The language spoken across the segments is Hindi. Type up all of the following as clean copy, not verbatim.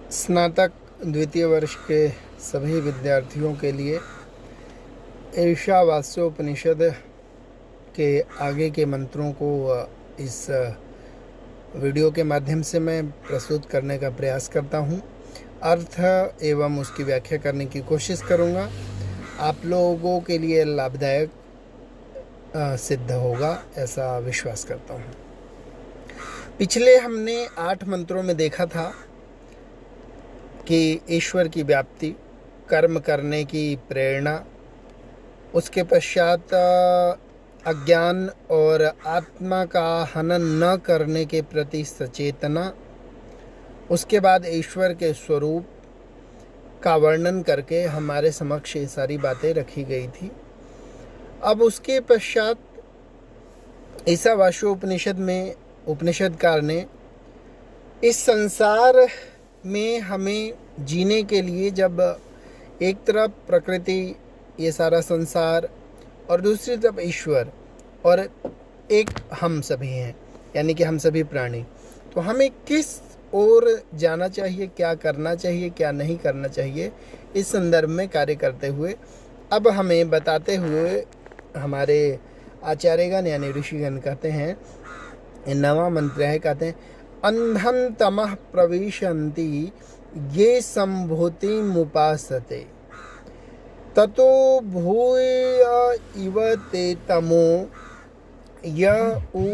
स्नातक द्वितीय वर्ष के सभी विद्यार्थियों के लिए ईशावास्योपनिषद के आगे के मंत्रों को इस वीडियो के माध्यम से मैं प्रस्तुत करने का प्रयास करता हूँ। अर्थ एवं उसकी व्याख्या करने की कोशिश करूँगा। आप लोगों के लिए लाभदायक सिद्ध होगा, ऐसा विश्वास करता हूँ। पिछले हमने 8 मंत्रों में देखा था कि ईश्वर की व्याप्ति, कर्म करने की प्रेरणा, उसके पश्चात अज्ञान और आत्मा का हनन न करने के प्रति सचेतना, उसके बाद ईश्वर के स्वरूप का वर्णन करके हमारे समक्ष ये सारी बातें रखी गई थी। अब उसके पश्चात ईशावास्योपनिषद में उपनिषदकार ने इस संसार में हमें जीने के लिए, जब एक तरफ प्रकृति, ये सारा संसार, और दूसरी तरफ ईश्वर और एक हम सभी हैं, यानी कि हम सभी प्राणी, तो हमें किस ओर जाना चाहिए, क्या करना चाहिए, क्या नहीं करना चाहिए, इस संदर्भ में कार्य करते हुए अब हमें बताते हुए हमारे आचार्यगण यानी ऋषिगण कहते हैं, 9वां मंत्र है, कहते हैं अंधं तमः प्रविशन्ति ये संभूति मुपासते ततो भूय इव ते तमो य उ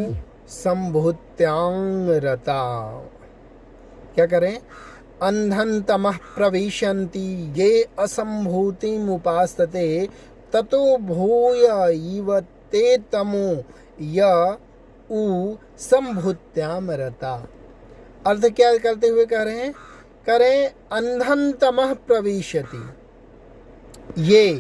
संभूत्यां रता। क्या करें? अंधं तमः प्रविशन्ति ये असंभूति मुपासते ततो भूय इव ते तमो य उ संभूत्याम रता। अर्थ क्या करते हुए कह रहे हैं? करें अंधं तमः प्रविशति, ये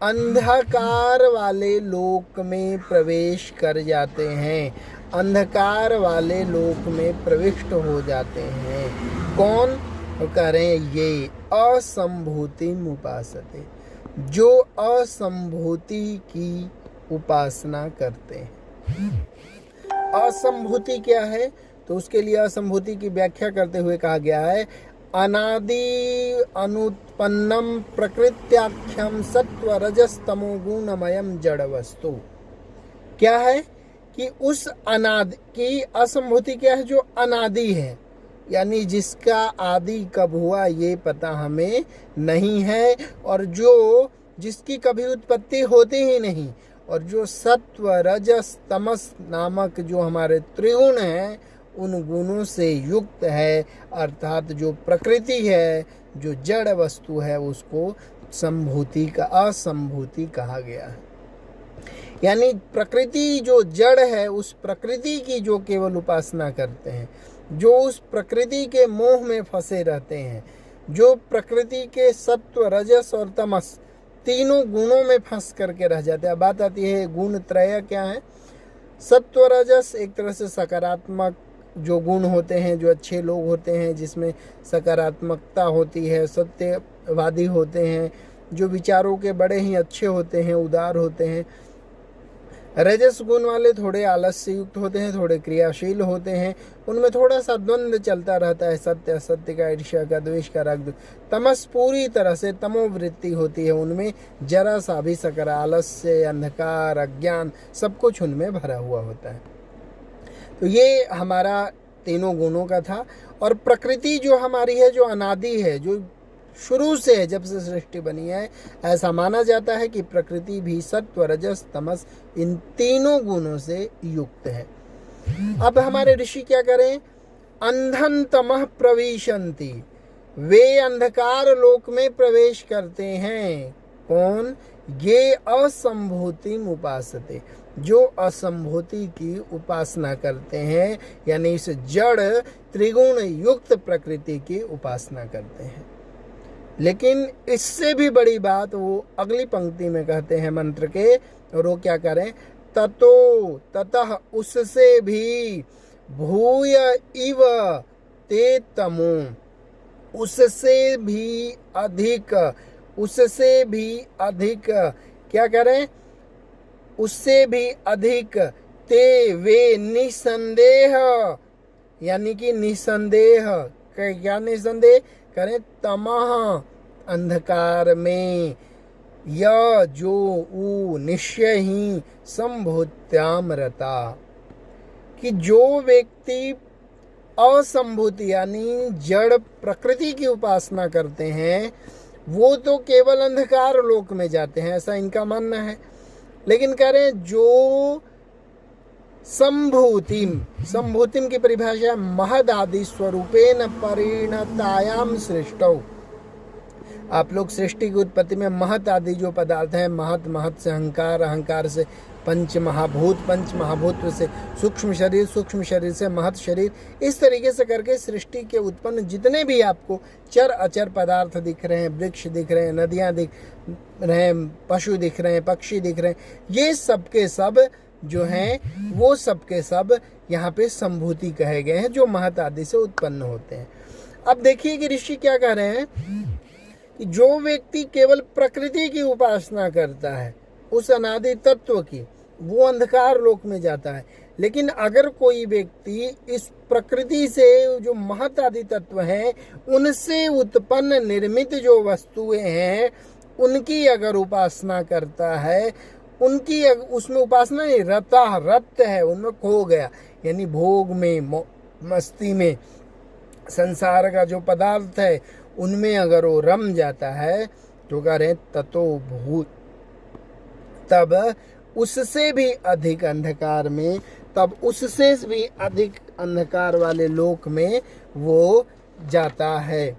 अंधकार वाले लोक में प्रवेश कर जाते हैं, अंधकार वाले लोक में प्रविष्ट हो जाते हैं। कौन? कह रहे हैं ये असंभूति उपासते, जो असंभूति की उपासना करते हैं। असंभूति क्या है? तो उसके लिए असंभूति की व्याख्या करते हुए कहा गया है अनादि अनुत्पन्नम प्रकृत्याख्यम सत्व रजस तमो गुणमयम जड़ वस्तु। क्या है कि उस अनादि की असंभूति क्या है? जो अनादि है, यानी जिसका आदि कब हुआ ये पता हमें नहीं है, और जो जिसकी कभी उत्पत्ति होती ही नहीं, और जो सत्व रजस तमस नामक जो हमारे त्रिगुण हैं उन गुणों से युक्त है, अर्थात जो प्रकृति है, जो जड़ वस्तु है, उसको संभूति का असंभूति कहा गया है। यानी प्रकृति जो जड़ है, उस प्रकृति की जो केवल उपासना करते हैं, जो उस प्रकृति के मोह में फंसे रहते हैं, जो प्रकृति के सत्व रजस और तमस तीनों गुणों में फंस करके रह जाते हैं। बात आती है गुण त्रय क्या है? सत्व रजस एक तरह से सकारात्मक जो गुण होते हैं, जो अच्छे लोग होते हैं, जिसमें सकारात्मकता होती है, सत्यवादी होते हैं, जो विचारों के बड़े ही अच्छे होते हैं, उदार होते हैं। रजस गुण वाले थोड़े आलस से युक्त होते हैं, थोड़े क्रियाशील होते हैं, उनमें थोड़ा सा द्वंद्व चलता रहता है, सत्य असत्य का, ईर्ष्या का, द्वेष का, राग। तमस पूरी तरह से तमोवृत्ति होती है, उनमें जरा सा भी आलस्य, अंधकार, अज्ञान सब कुछ उनमें भरा हुआ होता है। तो ये हमारा तीनों गुणों का था। और प्रकृति जो हमारी है, जो अनादि है, जो शुरू से है, जब से सृष्टि बनी है, ऐसा माना जाता है कि प्रकृति भी सत्व रजस तमस इन तीनों गुणों से युक्त है। अब हमारे ऋषि क्या करें? अंधं तमः प्रविशन्ति, वे अंधकार लोक में प्रवेश करते हैं। कौन? ये असंभूति उपासते, जो असंभूति की उपासना करते हैं, यानी इस जड़ त्रिगुण युक्त प्रकृति की उपासना करते हैं। लेकिन इससे भी बड़ी बात वो अगली पंक्ति में कहते हैं मंत्र के, और वो क्या करें? ततो, ततः, उससे भी, भूय इव ते तमो, उससे भी अधिक, उससे भी अधिक, क्या करें? उससे भी अधिक, ते वे निसंदेह, यानी कि निसंदेह क्या निसंदेह करें, तमः अंधकार में, य जो उ निश्चय ही संभूत्याम रता, कि जो व्यक्ति असंभूति यानी जड़ प्रकृति की उपासना करते हैं वो तो केवल अंधकार लोक में जाते हैं, ऐसा इनका मानना है। लेकिन कह रहे हैं जो संभूतिम की परिभाषा महदादि स्वरूपेण परिणतायाम सृष्टौ। आप लोग सृष्टि की उत्पत्ति में महत आदि जो पदार्थ हैं, महत, महत से अहंकार, अहंकार से पंच महाभूत, पंच महाभूत से सूक्ष्म शरीर, सूक्ष्म शरीर से महत शरीर, इस तरीके से करके सृष्टि के उत्पन्न जितने भी आपको चर अचर पदार्थ दिख रहे हैं, वृक्ष दिख रहे हैं, नदियाँ दिख रहे हैं, पशु दिख रहे हैं, पक्षी दिख रहे हैं, ये सब के सब जो हैं वो सब के सब यहाँ पे संभूति कहे गए हैं, जो महत आदि से उत्पन्न होते हैं। अब देखिए कि ऋषि क्या कह रहे हैं कि जो व्यक्ति केवल प्रकृति की उपासना करता है, उस अनादि तत्व की, वो अंधकार लोक में जाता है। लेकिन अगर कोई व्यक्ति इस प्रकृति से जो महत आदि तत्व हैं उनसे उत्पन्न निर्मित जो वस्तुएं हैं उनकी अगर उपासना करता है, उनकी उसमें उपासना नहीं, रत है, उनमें खो गया, यानी भोग में, मस्ती में, संसार का जो पदार्थ है उनमें अगर वो रम जाता है तो कह रहे ततो भूत, तब उससे भी अधिक अंधकार में, तब उससे भी अधिक अंधकार वाले लोक में वो जाता है।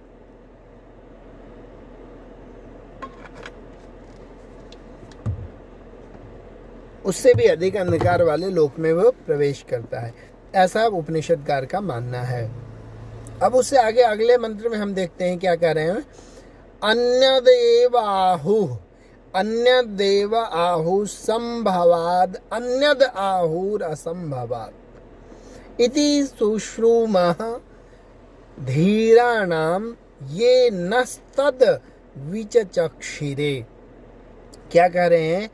उससे भी अधिक अंधकार वाले लोक में वो प्रवेश करता है, ऐसा उपनिषदकार का मानना है। अब उससे आगे अगले मंत्र में हम देखते हैं क्या कह रहे हैं, अन्यदेव आहु, अन्यदेव आहु संभवाद, अन्यद आहुर असंभवाद इति सुश्रूमः धीराणाम ये नस्तद विचचक्षिरे। क्या कह रहे हैं,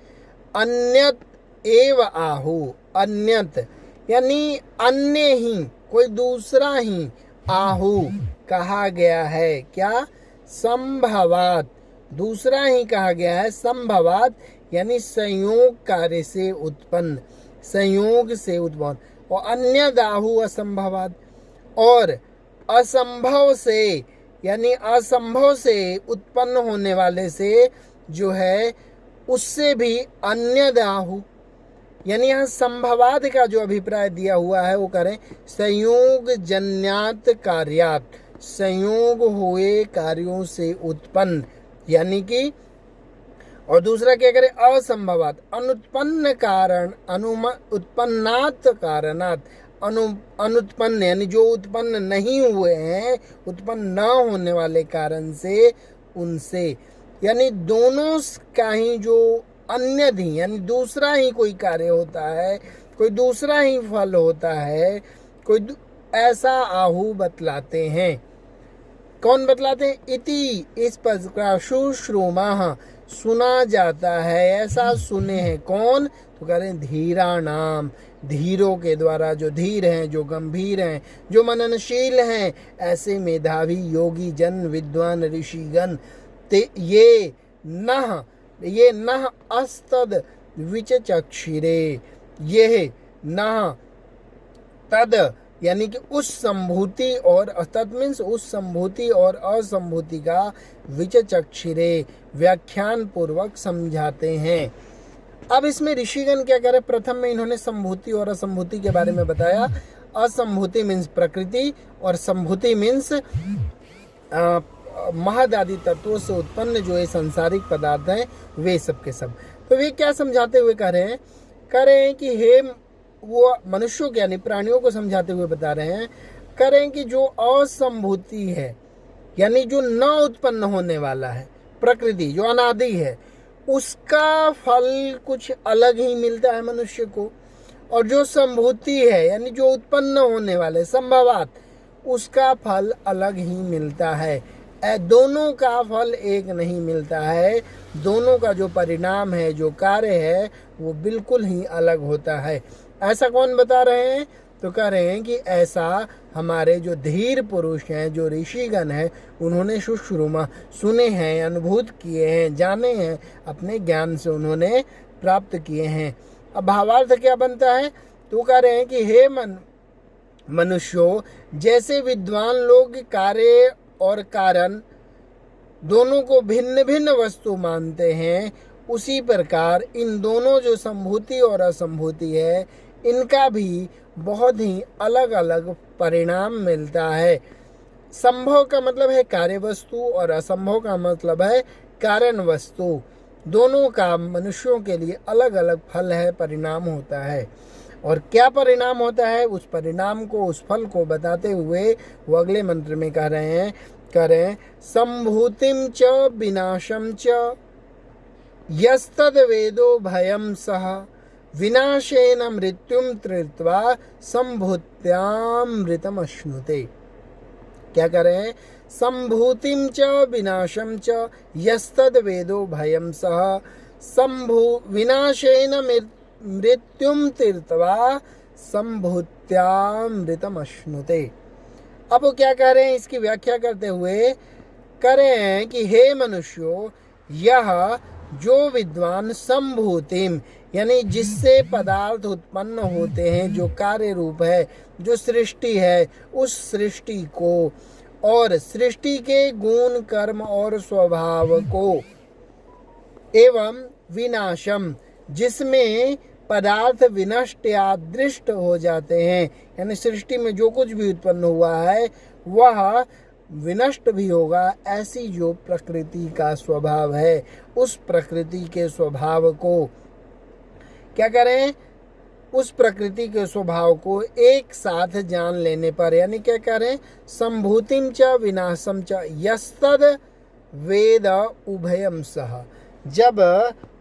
अन्यत एव आहु, अन्यत यानी अन्य ही, कोई दूसरा ही, आहु कहा गया है, क्या, संभवात, दूसरा ही कहा गया है, संभवात यानी संयोग कार्य से उत्पन्न, संयोग से उत्पन्न, और अन्य दाहु असंभवात, और असंभव से यानी असंभव से उत्पन्न होने वाले से जो है उससे भी अन्य दाहु, यानी यहाँ संभवाद का जो अभिप्राय दिया हुआ है वो करें संयोग जन्यात कार्यात, संयोग हुए कार्यों से उत्पन्न, यानी कि, और दूसरा क्या करें असंभवात, अनुत्पन्न कारण, उत्पन्नात कारणात, अनुत्पन्न यानी जो उत्पन्न नहीं हुए हैं, उत्पन्न न होने वाले कारण से, उनसे, यानी दोनों का ही जो अन्य ही, यानी दूसरा ही कोई कार्य होता है, कोई दूसरा ही फल होता है, कोई ऐसा आहु बतलाते हैं। कौन बतलाते हैं, इति इस पद का शुश्रूमा सुना जाता है, ऐसा सुने हैं, कौन, तो कह रहे हैं धीरा नाम, धीरों के द्वारा, जो धीर हैं, जो गंभीर हैं, जो मननशील हैं, ऐसे मेधावी योगी जन, विद्वान ऋषिगण, ये नह अस्तद विचचक्षिरे, ये नह तद यानी कि उस संभूति और तद मीन्स उस संभूति और असंभूति का विचचक्षिरे व्याख्यान पूर्वक समझाते हैं। अब इसमें ऋषिगण क्या करे, प्रथम में इन्होंने संभूति और असंभूति के बारे में बताया। असंभूति मीन्स प्रकृति और संभूति मीन्स महद आदि तत्वों से उत्पन्न जो ये सांसारिक पदार्थ हैं वे सब के सब। तो वे क्या समझाते हुए कह रहे हैं कि हे, वो मनुष्यों के यानी प्राणियों को समझाते हुए बता रहे हैं, कह रहे हैं कि जो असंभूति है यानी जो न उत्पन्न होने वाला है, प्रकृति जो अनादि है, उसका फल कुछ अलग ही मिलता है मनुष्य को, और जो संभूति है यानी जो उत्पन्न होने वाले संभवात, उसका फल अलग ही मिलता है। दोनों का फल एक नहीं मिलता है, दोनों का जो परिणाम है, जो कार्य है, वो बिल्कुल ही अलग होता है। ऐसा कौन बता रहे हैं, तो कह रहे हैं कि ऐसा हमारे जो धीर पुरुष हैं, जो ऋषिगण हैं, उन्होंने शुश्रुमा सुने हैं, अनुभूत किए हैं, जाने हैं, अपने ज्ञान से उन्होंने प्राप्त किए हैं। अब भावार्थ क्या बनता है? तो कह रहे हैं कि हे मनुष्यों, जैसे विद्वान लोग कार्य और कारण दोनों को भिन्न भिन्न वस्तु मानते हैं, उसी प्रकार इन दोनों जो संभूति और असंभूति है, इनका भी बहुत ही अलग अलग परिणाम मिलता है। संभव का मतलब है कार्य वस्तु और असंभव का मतलब है कारण वस्तु। दोनों का मनुष्यों के लिए अलग अलग फल है, परिणाम होता है। और क्या परिणाम होता है, उस परिणाम को, उस फल को बताते हुए वो अगले मंत्र में कह रहे हैं संभूतिम च विनाशम च यस्तद वेदो भयम सह विनाशेन मृत्युम त्रित्वा संभूत्यामृतम अश्नुते। क्या कर रहे हैं? संभूतिम च विनाशम च यस्तद वेदो भयम सह विनाशेन मृत्युम तीर्थवा संभूत्यामृतम अश्नुते। अब वो क्या कह रहे हैं? इसकी व्याख्या करते हुए कह रहे हैं कि हे मनुष्यों, यह जो विद्वान संभूतिम यानी जिससे पदार्थ उत्पन्न होते हैं, जो कार्य रूप है, जो सृष्टि है, उस सृष्टि को और सृष्टि के गुण, कर्म और स्वभाव को, एवं विनाशम जिसमें पदार्थ विनष्ट या दृष्ट हो जाते हैं, यानी सृष्टि में जो कुछ भी उत्पन्न हुआ है वह विनष्ट भी होगा, ऐसी जो प्रकृति का स्वभाव है, उस प्रकृति के स्वभाव को क्या करें? उस प्रकृति के स्वभाव को एक साथ जान लेने पर, यानी क्या करें? संभूतिम च विनाशम च यस्तद वेद उभयम सह। जब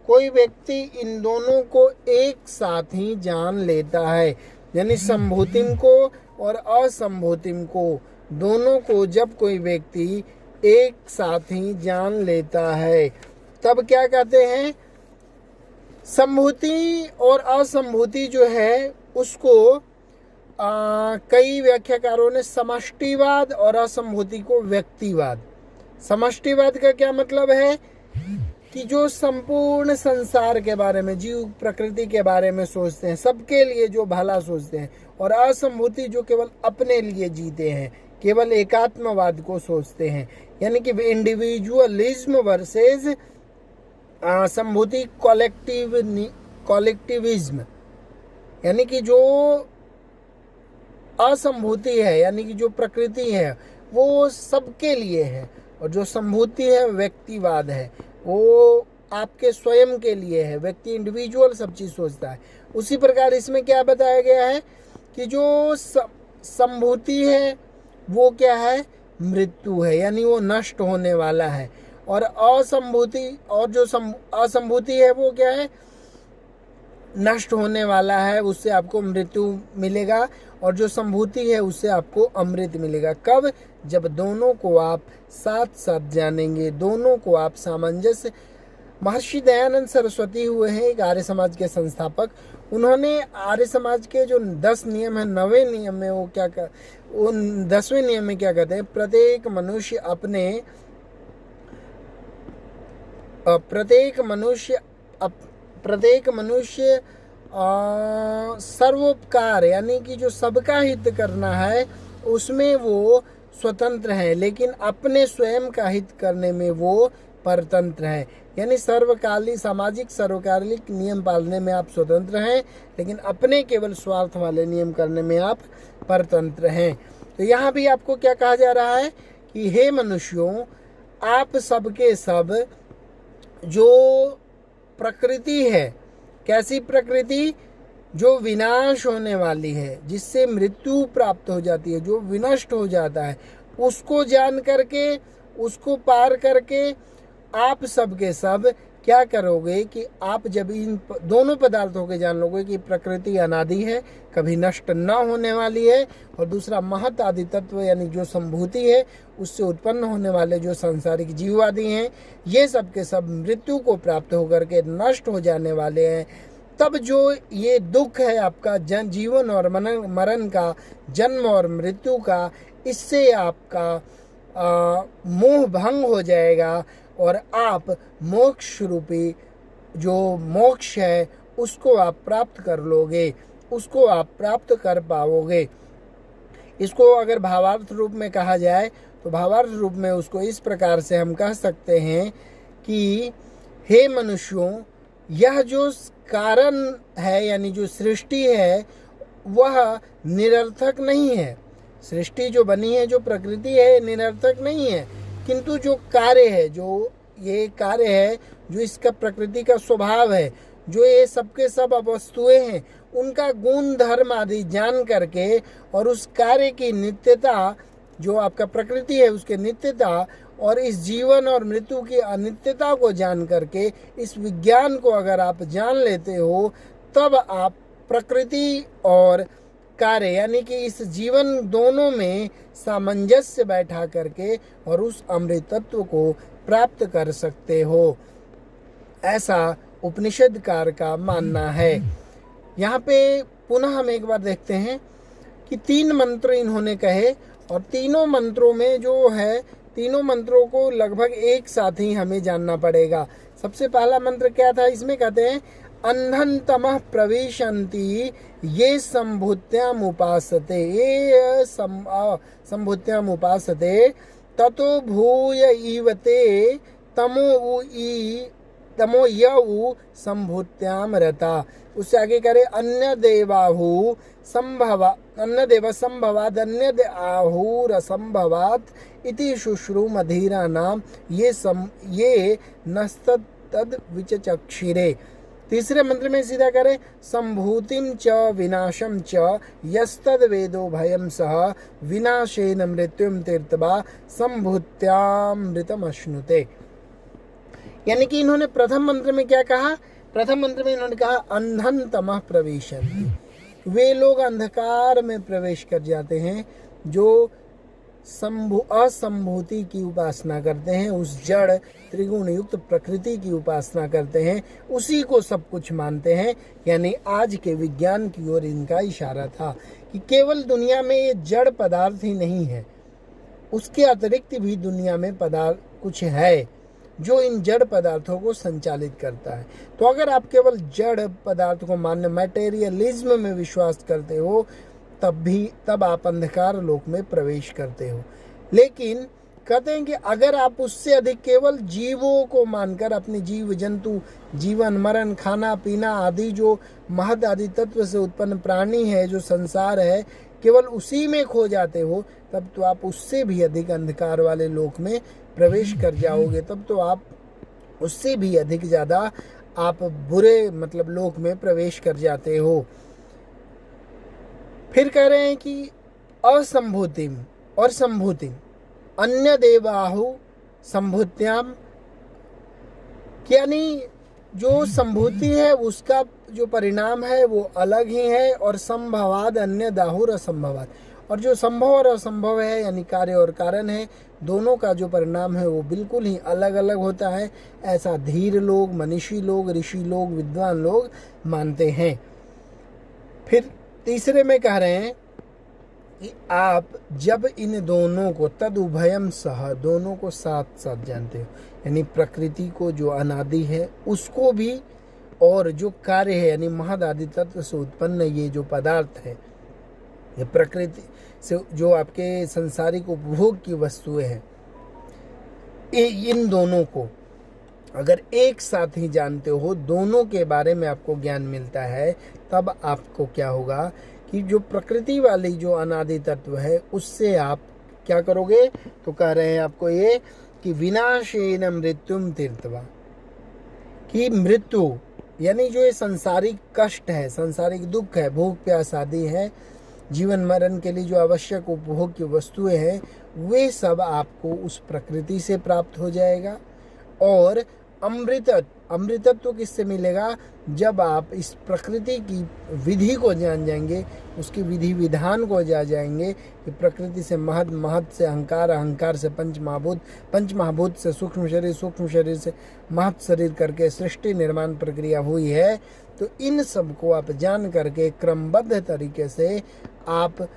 कोई व्यक्ति इन दोनों को एक साथ ही जान लेता है, यानी संभूतिम को और असंभूतिम को, दोनों को जब कोई व्यक्ति एक साथ ही जान लेता है, तब क्या कहते हैं? संभूति और असंभूति जो है उसको कई व्याख्याकारों ने समष्टिवाद और असंभूति को व्यक्तिवाद। समष्टिवाद का क्या मतलब है? कि जो संपूर्ण संसार के बारे में, जीव प्रकृति के बारे में सोचते हैं, सबके लिए जो भला सोचते हैं, और असंभूति जो केवल अपने लिए जीते हैं, केवल एकात्मवाद को सोचते हैं, यानी कि इंडिविजुअलिज्म वर्सेस संभूति कॉलेक्टिविज्म। यानी कि जो असंभूति है, यानी कि जो प्रकृति है, वो सबके लिए है, और जो संभूति है व्यक्तिवाद है, वो आपके स्वयं के लिए है। व्यक्ति इंडिविजुअल सब चीज सोचता है। उसी प्रकार इसमें क्या बताया गया है कि जो संभूति है वो क्या है? मृत्यु है, यानी वो नष्ट होने वाला है। और असंभूति, और जो असंभूति है वो क्या है? नष्ट होने वाला है, उससे आपको मृत्यु मिलेगा। और जो संभूति है उससे आपको अमृत मिलेगा। कब? जब दोनों को आप साथ साथ जानेंगे, दोनों को आप सामंजस्य। महर्षि दयानंद सरस्वती हुए हैं एक आर्य समाज के संस्थापक। उन्होंने आर्य समाज के जो 10 नियम है, 9वें नियम में वो क्या कर, उन 10वें नियम में क्या कहते हैं? प्रत्येक मनुष्य सर्वोपकार, यानी कि जो सबका हित करना है उसमें वो स्वतंत्र है, लेकिन अपने स्वयं का हित करने में वो परतंत्र है। यानी सामाजिक सर्वकालिक नियम पालने में आप स्वतंत्र हैं, लेकिन अपने केवल स्वार्थ वाले नियम करने में आप परतंत्र हैं। तो यहाँ भी आपको क्या कहा जा रहा है कि हे मनुष्यों, आप सबके सब जो प्रकृति है, कैसी प्रकृति? जो विनाश होने वाली है, जिससे मृत्यु प्राप्त हो जाती है, जो विनष्ट हो जाता है, उसको जान करके, उसको पार करके आप सब के सब क्या करोगे कि आप जब इन दोनों पदार्थों के जान लोगे कि प्रकृति अनादि है, कभी नष्ट न होने वाली है, और दूसरा महत आदि तत्व यानी जो संभूति है, उससे उत्पन्न होने वाले जो सांसारिक जीव आदि हैं, ये सब के सब मृत्यु को प्राप्त होकर के नष्ट हो जाने वाले हैं। तब जो ये दुख है आपका जीवन और मरण का, जन्म और मृत्यु का, इससे आपका मोह भंग हो जाएगा और आप मोक्ष रूपी जो मोक्ष है उसको आप प्राप्त कर लोगे, उसको आप प्राप्त कर पाओगे। इसको अगर भावार्थ रूप में कहा जाए तो भावार्थ रूप में उसको इस प्रकार से हम कह सकते हैं कि हे मनुष्यों, यह जो कारण है यानी जो सृष्टि है वह निरर्थक नहीं है। सृष्टि जो बनी है, जो प्रकृति है, निरर्थक नहीं है, किंतु जो कार्य है, जो ये कार्य है, जो इसका प्रकृति का स्वभाव है, जो ये सबके सब वस्तुएं हैं, उनका गुण धर्म आदि जान करके और उस कार्य की नित्यता, जो आपका प्रकृति है उसके नित्यता और इस जीवन और मृत्यु की अनित्यता को जान करके, इस विज्ञान को अगर आप जान लेते हो, तब आप प्रकृति और कार्य यानी कि इस जीवन दोनों में सामंजस्य बैठा करके और उस अमृत तत्व को प्राप्त कर सकते हो, ऐसा उपनिषदकार का मानना है। यहाँ पे पुनः हम एक बार देखते हैं कि 3 मंत्र इन्होंने कहे और तीनों मंत्रों में जो है, तीनों मंत्रों को लगभग एक साथ ही हमें जानना पड़ेगा। सबसे पहला मंत्र क्या था? इसमें कहते हैं अंधन तमः प्रविशन्ति ये संभूत्याम उपासते, ये संभूत्याम उपासते ततो भूय इवते तमो यऊ संभूत्याम रता। उससे आगे करे अन्य देवाहु संभवा, अन्य देव संभवाद अन्य आहुर संभवात इति शुश्रु मधीरा नाम ये नस्तद विचक्षिरे। तीसरे मंत्र में सीधा करें संभूतिम च विनाशम च यस्तद वेदो भयम सह विनाशेन मृत्युम तीर्थवा संभूत्यामृतम अश्नुते। यानी कि इन्होंने प्रथम मंत्र में क्या कहा? प्रथम मंत्र में इन्होंने कहा अंधन तमः प्रविशन्ति, वे लोग अंधकार में प्रवेश कर जाते हैं जो असंभूति की उपासना करते हैं, उस जड़ त्रिगुण युक्त प्रकृति की उपासना करते हैं, उसी को सब कुछ मानते हैं। यानी आज के विज्ञान की ओर इनका इशारा था कि केवल दुनिया में ये जड़ पदार्थ ही नहीं है, उसके अतिरिक्त भी दुनिया में पदार्थ कुछ है जो इन जड़ पदार्थों को संचालित करता है। तो अगर आप केवल जड़ पदार्थ को मानने, मैटेरियलिज्म में विश्वास करते हो, तब आप अंधकार लोक में प्रवेश करते हो। लेकिन कहते हैं कि अगर आप उससे अधिक केवल जीवों को मानकर अपने जीव जंतु, जीवन मरण, खाना पीना आदि जो महद आदि तत्व से उत्पन्न प्राणी है, जो संसार है, केवल उसी में खो जाते हो, तब तो आप उससे भी अधिक अंधकार वाले लोक में प्रवेश कर जाओगे। तब तो आप उससे भी अधिक ज़्यादा आप बुरे मतलब लोक में प्रवेश कर जाते हो। फिर कह रहे हैं कि असंभूतिम और संभूतिम अन्य देवाहु संभूत्याम, यानी जो संभूति है उसका जो परिणाम है वो अलग ही है, और संभवाद अन्य दाहुर असंभवाद, और जो संभव और असंभव है यानी कार्य और कारण है, दोनों का जो परिणाम है वो बिल्कुल ही अलग अलग होता है। ऐसा धीर लोग, मनीषी लोग, ऋषि लोग, विद्वान लोग मानते हैं। फिर तीसरे में कह रहे हैं कि आप जब इन दोनों को तद उभयम सह, दोनों को साथ साथ जानते हो, यानी प्रकृति को जो अनादि है उसको भी, और जो कार्य है यानी महद आदि तत्व से उत्पन्न ये जो पदार्थ है, ये प्रकृति से जो आपके संसारिक उपभोग की वस्तुएं हैं, इन दोनों को अगर एक साथ ही जानते हो, दोनों के बारे में आपको ज्ञान मिलता है, तब आपको क्या होगा कि जो प्रकृति वाली जो अनादि तत्व है उससे आप क्या करोगे? तो कह रहे हैं आपको ये कि विनाशेन मृत्युम तीर्थवा, कि मृत्यु यानी जो ये संसारिक कष्ट है, संसारिक दुख है, भूख प्यास आदि है, जीवन मरण के लिए जो आवश्यक उपभोग की वस्तुएं हैं, वे सब आपको उस प्रकृति से प्राप्त हो जाएगा, और अमृतत्व किससे मिलेगा? जब आप इस प्रकृति की विधि को जान जाएंगे, उसकी विधि विधान को जान जाएंगे कि प्रकृति से महत, महत से अहंकार, अहंकार से पंचमहाभूत, पंचमहाभूत से सूक्ष्म शरीर, सूक्ष्म शरीर से महत शरीर करके सृष्टि निर्माण प्रक्रिया हुई है। तो इन सब को आप जान करके क्रमबद्ध तरीके से आप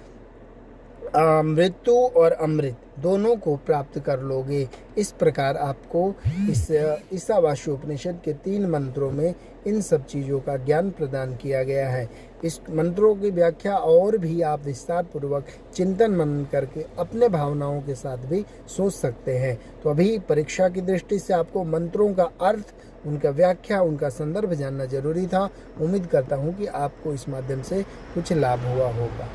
मृत्यु और अमृत दोनों को प्राप्त कर लोगे। इस प्रकार आपको इस ईशावास्योपनिषद के 3 मंत्रों में इन सब चीज़ों का ज्ञान प्रदान किया गया है। इस मंत्रों की व्याख्या और भी आप विस्तार पूर्वक चिंतन मनन करके अपने भावनाओं के साथ भी सोच सकते हैं। तो अभी परीक्षा की दृष्टि से आपको मंत्रों का अर्थ, उनका व्याख्या, उनका संदर्भ जानना जरूरी था। उम्मीद करता हूँ कि आपको इस माध्यम से कुछ लाभ हुआ होगा।